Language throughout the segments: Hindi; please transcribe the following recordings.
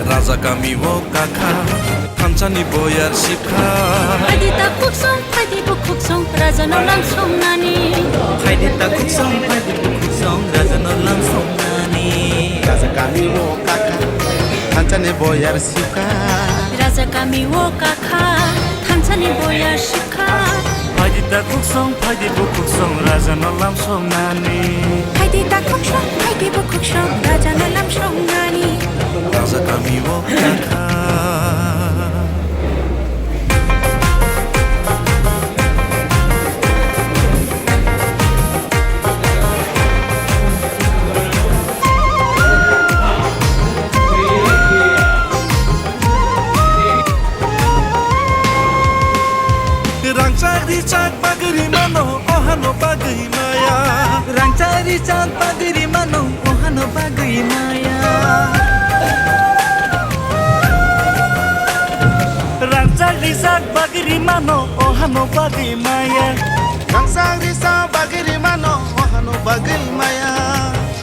Raja kami wo kakha Kamchani boyar shikha Haidi ta kuksong, haidi bu kuksong Raja no lam song nani Haidi ta kuksong, haidi bu kuksong Raja no lam song nani Raja kami wo kakha Kamchani boyar shikha Raja kami wo kakha Kamchani boyar shikha Haidi ta kuksong, haidi bu kuksong Raja no lam song nani Haidi ta kuksong, haidi bu kuksong Raja no lam song nani Raja kami wo kakha Rangcak pagri mano ohano bagai maya Rangcari cat pagiri mano ohano bagai maya Rangcari cat pagiri mano ohano bagai maya Rangsang risa bagiri mano ohano bagai maya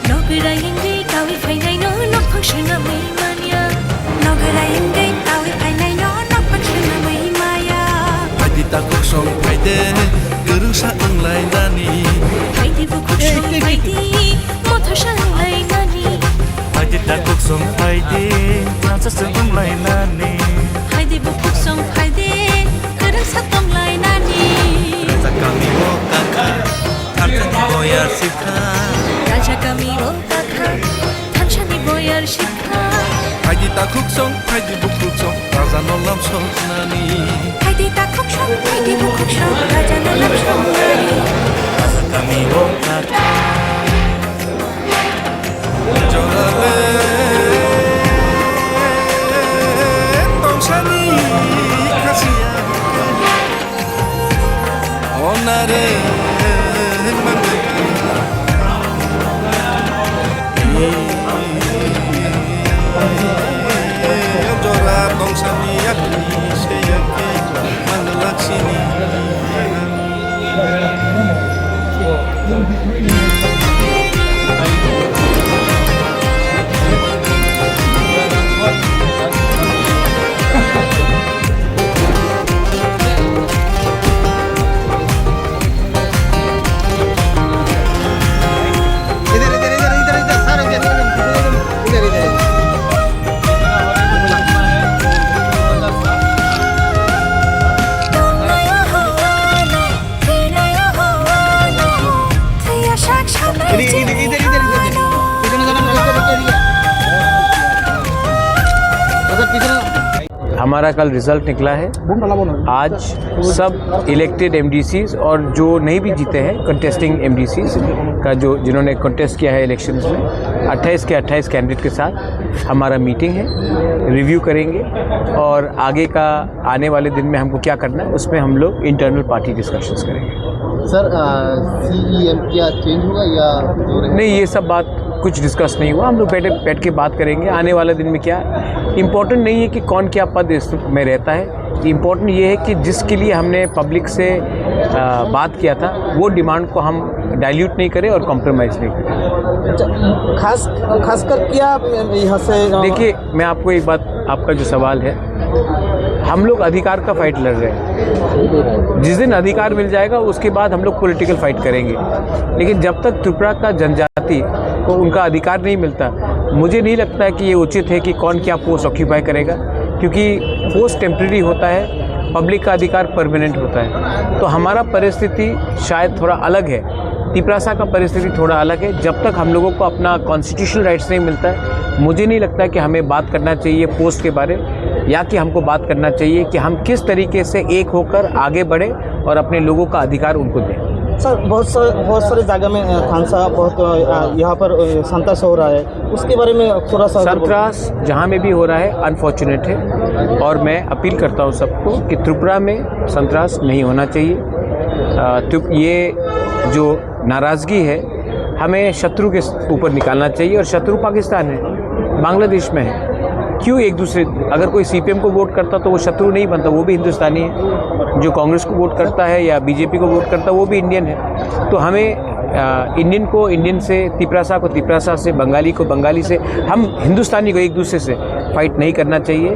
Nogara yengge kawi fainai no nok phangshna mai mania Nogara yengge kawi fainai no nok phangshna mai maya Haidi ta kuksong haide gerung sa anglai nani Haidi bu kuksong haidi mothar sanglai nani Haidi ta kuksong haidi nasa sung lai nani Haidi bu kuksong haidi gerung sa tonglai nani Raja kami wo kakha Kamchani boyar shikha Raja kami wo kakha Kamchani boyar shikha Haidi ta kuksong haidi bu kuksong Raja no lam song nani Haidi ta kuksong haidi bu kuksong Raja no lam song nani Raja kami wo kakha Jorale Tongsani kasiya Onare Jora tongsani yakni seyake manalaksini हमारा कल रिजल्ट निकला है। आज सब इलेक्टेड एमडीसीज और जो नहीं भी जीते हैं कंटेस्टिंग एमडीसीज का जो जिन्होंने कंटेस्ट किया है इलेक्शंस में 28 के 28 कैंडिडेट के साथ हमारा मीटिंग है, रिव्यू करेंगे और आगे का आने वाले दिन में हमको क्या करना है उसमें हम लोग इंटरनल पार्टी डिस्कशंस करेंगे। सर CEM क्या चेंज होगा या नहीं, ये सब बात कुछ डिस्कस नहीं हुआ। हम लोग बैठ के बात करेंगे आने वाले दिन में क्या। इम्पोर्टेंट नहीं है कि कौन क्या पद में रहता है, इम्पोर्टेंट ये है कि जिसके लिए हमने पब्लिक से बात किया था वो डिमांड को हम डाइल्यूट नहीं करें और कॉम्प्रोमाइज़ नहीं करें। खासकर क्या यहाँ से देखिए, मैं आपको एक बात, आपका जो सवाल है, हम लोग अधिकार का फाइट लड़ रहे हैं। जिस दिन अधिकार मिल जाएगा उसके बाद हम लोग पॉलिटिकल फाइट करेंगे, लेकिन जब तक त्रिपुरा का जनजाति को उनका अधिकार नहीं मिलता, मुझे नहीं लगता है कि ये उचित है कि कौन क्या पोस्ट ऑक्यूपाई करेगा, क्योंकि पोस्ट टेम्प्रेरी होता है, पब्लिक का अधिकार परमानेंट होता है। तो हमारा परिस्थिति शायद थोड़ा अलग है, तिपरासा का परिस्थिति थोड़ा अलग है। जब तक हम लोगों को अपना कॉन्स्टिट्यूशनल राइट्स नहीं मिलता है, मुझे नहीं लगता कि हमें बात करना चाहिए पोस्ट के बारे, या कि हमको बात करना चाहिए कि हम किस तरीके से एक होकर आगे बढ़े और अपने लोगों का अधिकार उनको दें। सर बहुत सारे जगह में थानसा बहुत यहाँ पर संतरास हो रहा है, उसके बारे में थोड़ा सा। संतरास जहाँ में भी हो रहा है अनफॉर्चुनेट है, और मैं अपील करता हूँ सबको कि त्रिपुरा में संतरास नहीं होना चाहिए। तो ये जो नाराज़गी है हमें शत्रु के ऊपर निकालना चाहिए, और शत्रु पाकिस्तान है, बांग्लादेश में है। क्यों एक दूसरे, अगर कोई CPM को वोट करता तो वो शत्रु नहीं बनता, वो भी हिंदुस्तानी है। जो कांग्रेस को वोट करता है या BJP को वोट करता है वो भी इंडियन है। तो हमें इंडियन को इंडियन से, तिपरासा को तिपरासा से, बंगाली को बंगाली से, हम हिंदुस्तानी को एक दूसरे से फाइट नहीं करना चाहिए।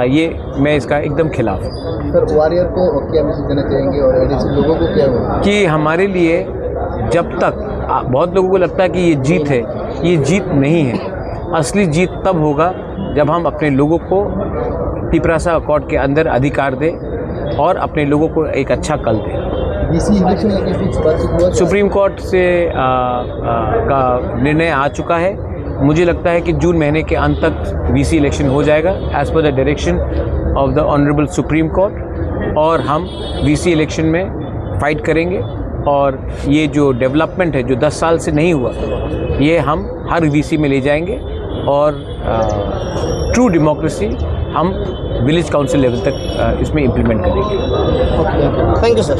ये मैं इसका एकदम खिलाफ हूँ। सर वॉरियर को क्या मैसेज देना चाहेंगे और एडीसी लोगों को क्या होगा कि हमारे लिए जब तक बहुत लोगों को लगता है कि ये जीत है, ये जीत नहीं है। असली जीत तब होगा जब हम अपने लोगों को तिपरासा अकॉर्ड के अंदर अधिकार दें और अपने लोगों को एक अच्छा कल दें। बीसी इलेक्शन लेके कुछ बातचीत हुआ? सुप्रीम कोर्ट से का निर्णय आ चुका है। मुझे लगता है कि जून महीने के अंत तक वीसी इलेक्शन हो जाएगा as per the direction of the honourable supreme court, और हम वीसी इलेक्शन में फाइट करेंगे। और ये जो डेवलपमेंट है जो 10 साल से नहीं हुआ, ये हम हर वीसी में ले जाएंगे और ट्रू डेमोक्रेसी हम विलेज काउंसिल लेवल तक इसमें इम्प्लीमेंट करेंगे। Thank you sir.